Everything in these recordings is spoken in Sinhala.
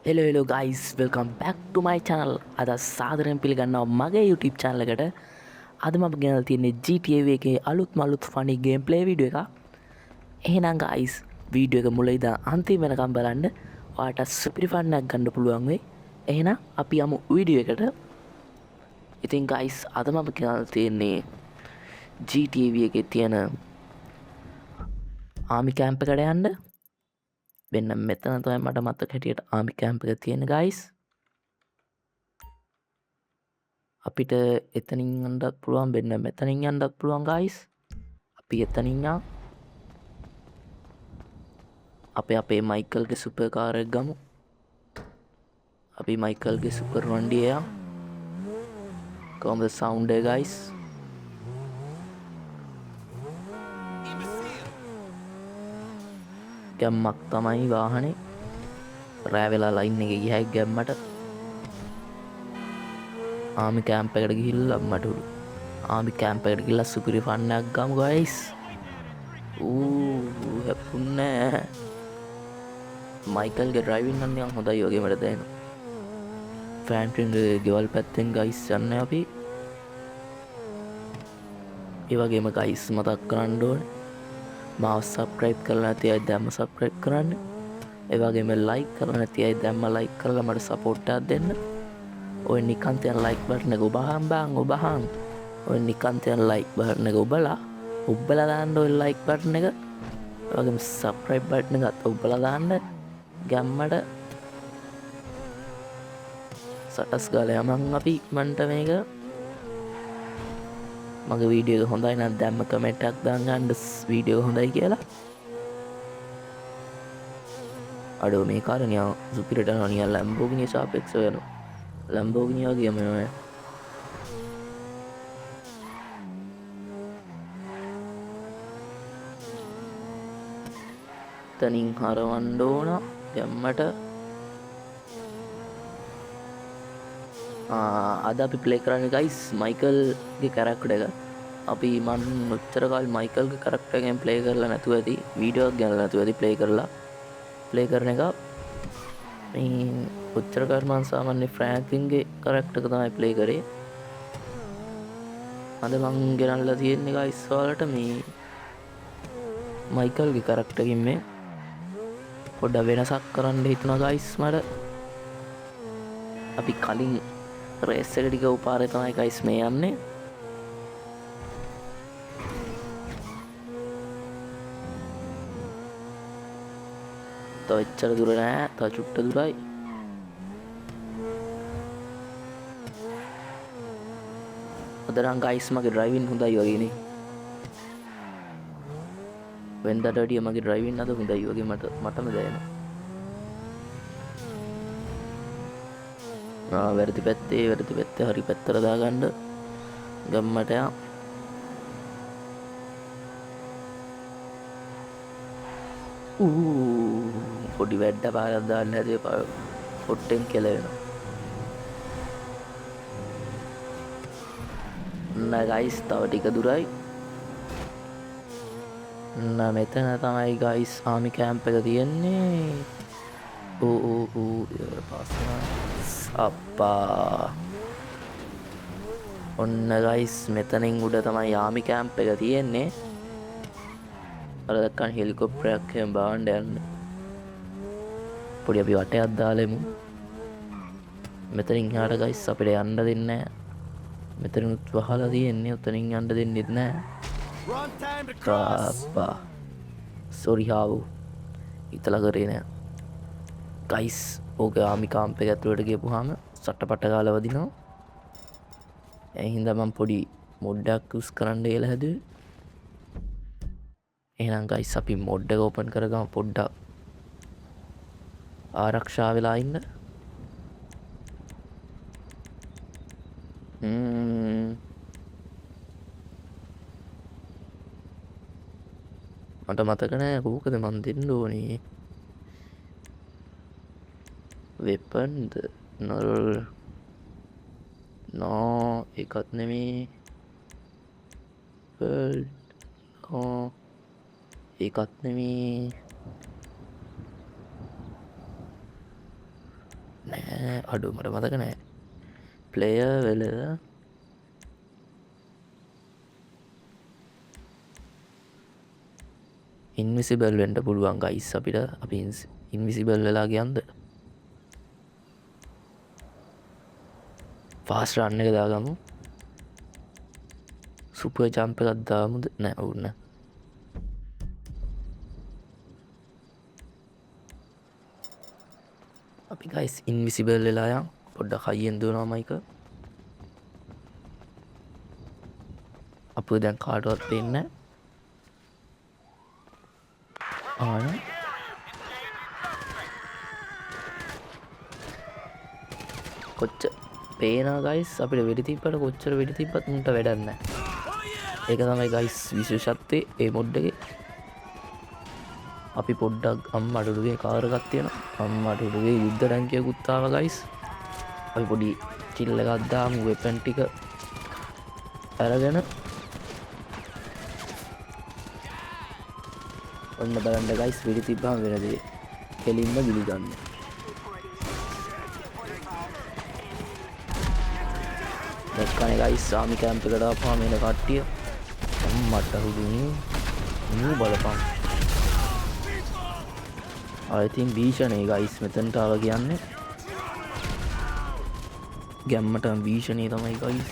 hello guys, welcome back to my channel. අද සාදරයෙන් පිළිගන්නවා මගේ YouTube channel එකට. අද මම ගෙනල්ලා තියෙන්නේ GTA එකේ අලුත් funny gameplay video එකක්. එහෙනම් guys, video එක මුල ඉඳන් අන්තිම වෙනකම් බලන්න. ඔයාට super fun එකක් ගන්න පුළුවන් වෙයි. එහෙනම් අපි යමු video එකට. ඉතින් guys, අද මම ගෙනල්ලා තියෙන්නේ GTA එකේ තියෙන ආමි කැම්ප් එකට යන්න. වෙන්න මෙතන තමයි මට මතක හැටියට ආමි කැම්ප් එක තියෙන guys. අපිට එතනින් යන්නත් පුළුවන් වෙන්න මෙතනින් යන්නත් පුළුවන් guys. අපි එතනින් යමු. අපේ මයිකල්ගේ සුපර් කාර් එක ගමු. අපි මයිකල්ගේ සුපර් වண்டிය යමු. කොහොමද සවුන්ඩ් එක guys? ගැම්මක් තමයි වාහනේ. රෑ වෙලා ලයින් එකේ ගියයි ගැම්මට. ආමි කැම්ප් එකට ගිහිල්ලා මට ආමි කැම්ප් එකට ගිහිල්ලා සුපිරි ෆන් එකක් ගමු guys. හැප්පුන්නේ මයිකල්ගේ ඩ්‍රයිවිං නම් නිකන් හොඳයි වගේ මට දැනෙනවා. ෆ්‍රැන්ක්ලින්ගේ ගෙවල් පැත්තෙන් guys යන්නේ අපි. ඒ වගේම guys මතක් කරන්න ඕනේ මාව subscribe කරලා නැති අය දැම්ම subscribe කරන්න. ඒ වගේම like කරලා නැති අය දැම්ම like කරලා මට support එකක් දෙන්න. ඔය නිකන් තියන like button එක ඔබහන් ඔය නිකන් තියන like button එක ඔබලා දාන්න ඔය like button එක. ඒ වගේම subscribe button එකත් ඔබලා දාන්න. ගැම්මට සටස් ගාලා යමන් අපි ඉක්මනට මේක. මගේ වීඩියෝ එක හොඳයි නම් දැම්ම කමෙන්ට් එකක් දාන්න වීඩියෝ හොඳයි කියලා. අඩෝ මේ කාර් නිකන් සුපිරිට යනවා නිකන් ලැම්බෝගිනි සාපේක්ෂව යනවා. ලැම්බෝගිනි වගේම යනවා. තනින් හරවන්න ඕන යම්මට. අද අපි ප්ලේ කරන්නේ guys මයිකල්ගේ කැරක්ටර් එක. අපි මන් උත්තර කාලේ මයිකල්ගේ කැරක්ටර් එකෙන් ප්ලේ කරලා නැතුව ඇති. වීඩියෝ එකක් ගන්නලා නැතුව ඇති ප්ලේ කරන එක. මේ උත්තර කාලේ මන් සාමාන්‍ය ෆ්‍රැන්ක්ලින්ගේ කැරක්ටර් එක තමයි ප්ලේ කරේ. අද මං ගෙනල්ලා තියෙන්නේ guys ඔයාලට මේ මයිකල්ගේ කැරක්ටර් එකකින් මේ පොඩ්ඩක් වෙනසක් කරන්න හිතුණා guys මට. අපි කලින් රේස් එකට ගිහුව පාරේ තමයි guys මේ යන්නේ. තව එච්චර දුර නෑ, තව චුට්ට දුරයි. අද නම් guys මගේ ඩ්‍රයිවිං හොඳයි වගේ නේ. වෙනදාට වඩා මගේ ඩ්‍රයිවිං අද හොඳයි වගේ මටම දැනෙනවා. වැරදි පැත්තේ හරි පැත්තට දාගන්න ගම්මට යා. පොඩි වැඩ පාරක් දාන්න හැදුවේ පොට්ටෙන් කෙලවෙනවා. guys තව ටික දුරයි. මෙතන තමයි guys ආමි කැම්ප් එක තියෙන්නේ. අප්පා ඔන්න guys මෙතනින් උඩ තමයි ආමි කැම්ප් එක තියෙන්නේ. අර දැක්කන් හෙලිකොප්ටරයක් එහෙම බාන්න යන්නේ. පොඩි අපි වටයක් දාලෙමු. මෙතනින් එහාට guys අපිට යන්න දෙන්නේ නැහැ. මෙතනිනුත් වහලා තියෙන්නේ. උතනින් යන්න දෙන්නෙත් නැහැ. අප්පා sorry හාවු ඉතලා කරේ නෑ guys. ඕක ආමි කැම්ප් එක ඇතුළට ගියපුවාම සට්ටපට ගාලා වදිනවා. ඒ හින්දා මම පොඩි මොඩ් එකක් යූස් කරන්න කියලා හැදුවේ. එහෙනම් guys අපි මොඩ් එක ඕපන් කරගමු පොඩ්ඩක් ආරක්ෂා වෙලා ඉන්න. මට මතක නෑ කෝකද මන් දෙන්න ඕනේ. වෙපන්ද නෝ එකත් නෙමේ. ඒකත් නෙමේ. අඩු මට මතක නෑ ප්ලේයර් වෙල ඉන්විසිබල් වෙන්ට පුළුවන් ගයිස් අපිට අපි ඉන්විසිබල් වෙලා කියන්ද ෆාස්ට් රන් එක දාගමු සුපර් ජම්ප් එකක් දාමුද නෑ වුණ අපි ගයිස් ඉන්විසිබල් වෙලා යන් පොඩ්ඩක් හයියෙන් දුවනවා මයික අපෝ දැන් කාටවත් පේන්නේ ආන කොච්චර පේනවා ගයිස් අපිට වෙඩි තිබ්බට කොච්චර වෙඩි තිබ්බත් මුන්ට වැඩක් නැහැ ඒක තමයි ගයිස් විශේෂත්වය ඒ මොඩ් එකේ අපි පොඩ්ඩක් අම්මඩුවේ කාර් එකක් තියෙනවා අම්මඩුවේ යුද්ධ ටැංකියකුත් ආවා ගයිස් අපි පොඩි චිල් එකක් දාමු වෙපන් ටික අරගෙන ඔන්න බලන්න ගයිස් වෙඩි තිබ්බම වෙන දේ කෙලින්ම ගිලි ගන්න දැක්කනේ ගයිස් ආමි කැම්ප් එකට ආපුවාම එන කට්ටිය අම්මට හුදුනේ නූ බලපන් I think භීෂණේ ගයිස් මෙතනට ආව කියන්නේ ගැම්මට භීෂණේ තමයි ගයිස්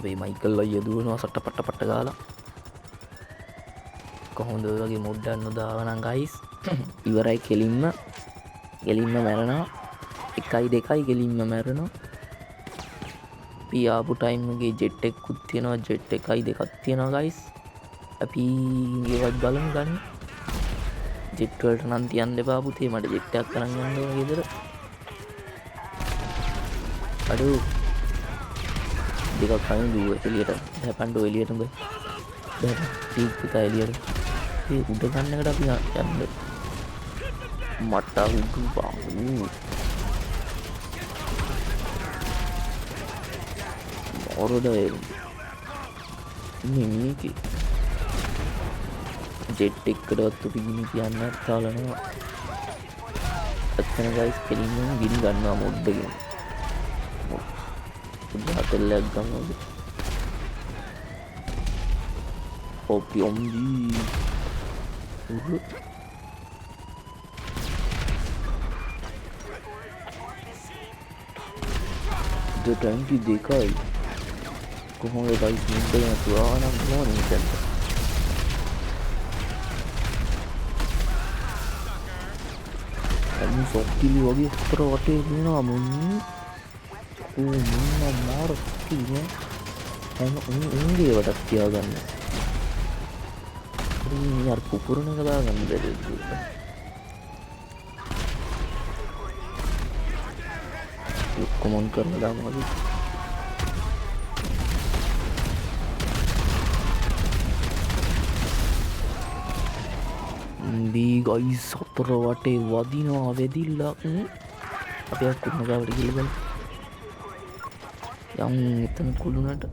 මේ මයිකල් අයියා දුවනවා සට්ටපට්ට පට්ට ගාලා කොහොමද ඔය වගේ මොඩ් එකක් නොදාවනම් ගයිස් ඉවරයි කෙලින්ම මැරෙනවා 1 2 කෙලින්ම මැරෙනවා අපි ආපු ටයිම් එකේ ජෙට් එකකුත් තියෙනවා ජෙට් 1 2ක් තියෙනවා ගයිස් අපි ඒවත් බලමු ගන්න ජෙට් වලට නම් තියන්න එපා පුතේ මට ජෙට් එකක් කරන් යන්න ඕන ගෙදර අඩු දෙකක් කලින් දුව එළියට දැපන්ඩෝ එළියට උඹ දැන් පීක් පුතා එළියට ඒ උඩ ගන්න එකට අපි යන්න මට උඩු බං මොරොඩ මේකේ ජෙට් එකකටවත් අපි ගිනි කියන්න තාලනවා ඇත්තන ගයිස් කෙලින්ම ගිනි ගන්නවා මොඩ් එකෙන් හතල්ලයක් ගන්නවද ඔපි ඔම්බී ටැන්කි දෙකයි කොහොමද ගයිස් මුද්ද නැතුවා නම් මොනින් දැන්ද අමු සොක්කිලි වගේ උත්තර වටේ ඉන්නවා මුන්නි මුන්න මාර සොක්කිලි උන්ගේ වටක් තියාගන්න යාර පුපුරන එක දාගන්න බැරි කොමන් කරලා දාමු අපි දී ගයිස් සතර වටේ වදිනවා වෙදිල්ලා අපි අකුණ ගාවට ගිහලා යම් එතන කුළුණට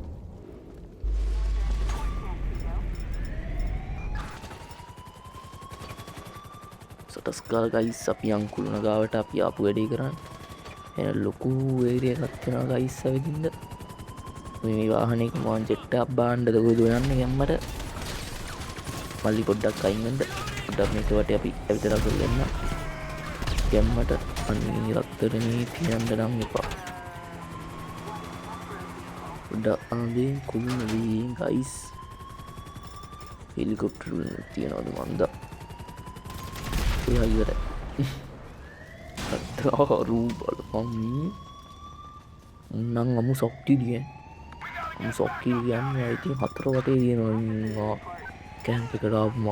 සටස්කාල ගයිස් අපි යම් කුළුණ ගාවට අපි ආපු වැඩේ කරන්නේ එන ලොකු ඒරියා එකක් තියෙනවා ගයිස් ඇවිදින්න මේ වාහනයක මම ජෙට් එකක් බාන්නද කොහෙද යන්නේ ගැම්මට මල්ලි පොඩ්ඩක් අයින් වෙන්න පොඩ්ඩක් මේක වටේ අපි ඇවිදලා ගොල්ලෙන්න ගැම්මට අනිත් රත්තරනේ තියන්න නම් එපා පොඩ්ඩක් ආදී කුළුණ වී ගයිස් හෙලිකොප්ටර් තියනවද මන්ද එයා ඉවරයි අත්තරාරු බලපන් නම් අමු සොක්කිලිය අමු සොක්කිලි කියන්නේ ඉතින් 4 වටේ තියෙනවා කැම්ප් එකට ආවම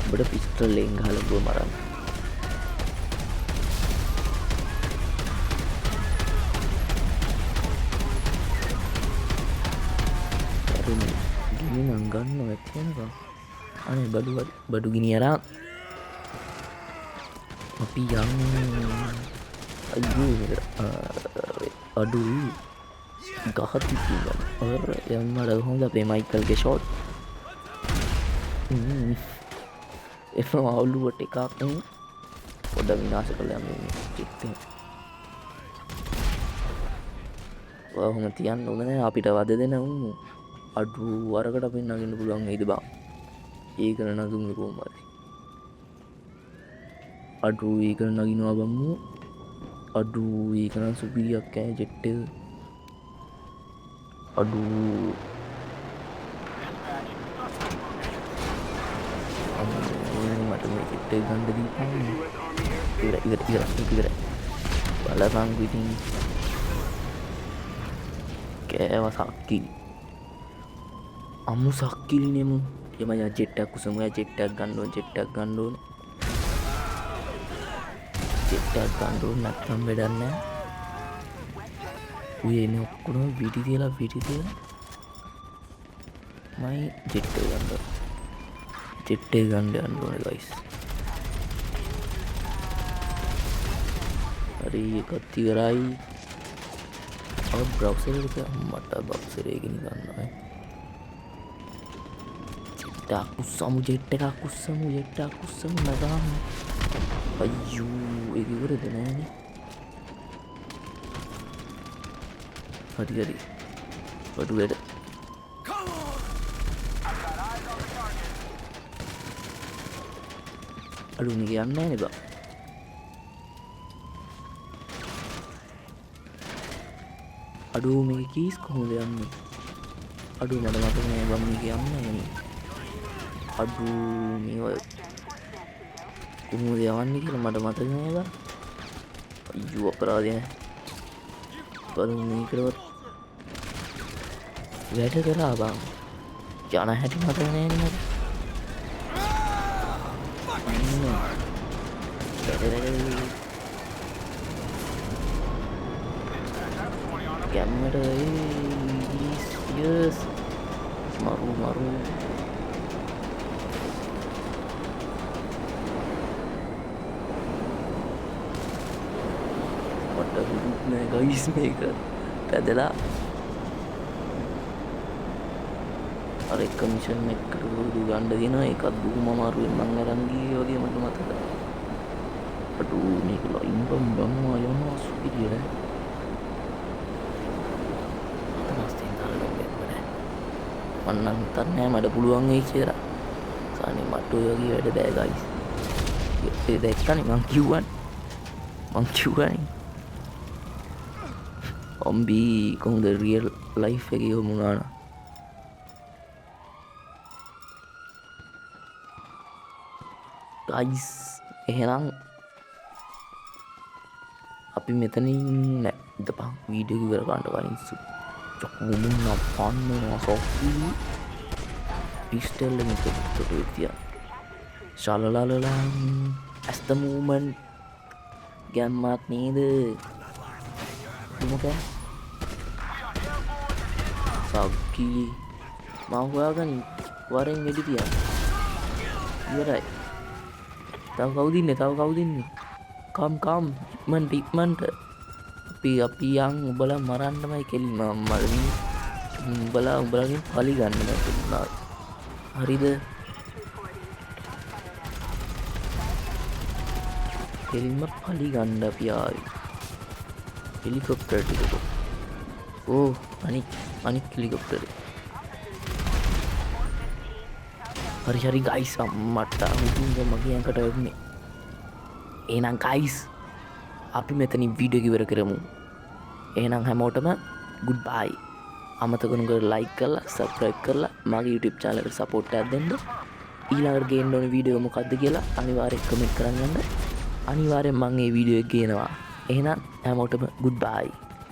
ඔබට පිස්ටල් එකෙන් ගහලා ගෝ මරන්න ගිනි නම් ගන්නවා ඇත්තනකම් අනේ බඩු ගිනි අරන් අපි යන් අයියෝ අඩුයි ගහති තියෙනවා යන්නට හොඳ අපේ මයිකල්ගේ ෂොට් එනවා අවුලුවට එකක් නෙමෙයි පොඩ්ඩක් විනාශ කළා මේ චිත්තේ. ඔහොම තියන්න ඕන නෑ අපිට වද දෙන උන් අඩු වරකට අපි නගින්න පුළුවන් නේද බං. ඒක නගමු කොහොම හරි. අඩු ඒක නගිනවා බම්මු. අඩු ඒක නම් සුපිරියක් ඈ ජෙට් එක. අඩු මට මේ ජෙට් එක ගන්න දීපන්. ඉවරයි. බලපන් පිටින් කෑව සක්කිලි. අමු සක්කිලි නෙමු. එම යා ජෙට් එකක් උසමු. යා ජෙට් එකක් ගන්න ඕනේ. ජෙට් එකක් ගන්න ඕනේ නැත්නම් වැඩක් නෑ. උය එන්නේ ඔක්කොම පිටි තියලා මයි ජෙට් එක ගන්න යන්න ඕනේ ගයිස්. හරි එකත් ඉවරයි. බ්‍රව්සර් එක මට බ්‍රව්සර් එක ගන්නවා. ජෙට් එකක් උස්සමු නගාම. අයියෝ ඒක ඉවරද නෑනේ. හරි වඩු වැඩ. අඩු මේක යන්නේ නෑනේ බා. අඩු මේක කීස් කොහොමද යන්නේ? අඩු මට මතක නෑ බම් මේක යන්නේ නෑනේ. අඩු මේව කොහොමද යවන්නේ කියලා මට මතක නෑ බා. අයියෝ අපරාධය නෑ. බලමු මේකවත් වැඩ කරා බං. යන හැටි මතක නෑනේ මට. ගැම්මට යස් මරු මට හුදුත් නෑ ගයිස් මේක පැදලා අර එක මිෂන් එක කරුදු ගන්න දෙනවා. ඒකත් බොහොම අමාරුවෙන් මං අරන් ගියේ වගේ මට මතකයි. අඩු මේක ලයින් බම්බම් යනවා සුපිරිය. මන්නම් හිතන්නේ මට පුළුවන් වෙයි කියලා. සානේ මට ඔය වගේ වැඩ බෑ ගයිස්. ඒ දැක්කනේ මං කිව්වනේ. ඔම්බි කොහොමද රියල් ලයිෆ් එකේ වුණා නා. ගයිස් එහෙනම් අපි මෙතනින් නෑ ඉඳපන් වීඩියෝ ඉවර කරන්න කලින් චොක්මුන්න පන්නවා සොක්කී පිස්ටල් එකෙන් තොට විදියා ශලලලලන් as the movement ගැම්මක් නේද මොකද සොක්කී මම හොයාගෙන වරෙන් වෙඩි තියන්න ඉවරයි. තව කවුද ඉන්නේ? කම් ඉක්මනට අපි යන් උඹලා මරන්නමයි කෙලින්ම මරමින් උඹලාගෙන් පලි ගන්න නැතුණා. හරිද? කෙලින්ම පලි ගන්න අපි ආවේ. හෙලිකොප්ටර් ටික. ඕ අනික් හෙලිකොප්ටර්. හරි ගයිස් මට හුදුන්ද මගේ ඇඟට වැදුනේ. එහෙනම් ගයිස් අපි මෙතනින් වීඩියෝ එක ඉවර කරමු. එහෙනම් හැමෝටම ගුඩ් බයි. අමතක නොකර ලයික් කරලා සබ්ස්ක්‍රයිබ් කරලා මගේ YouTube channel එකට සපෝට් එකක් දෙන්න. ඊළඟට ගේන්න ඕන වීඩියෝ මොකක්ද කියලා අනිවාර්යෙන් කමෙන්ට් කරන්න යන්න. අනිවාර්යෙන් මම මේ වීඩියෝ එක ගේනවා. එහෙනම් හැමෝටම ගුඩ් බයි.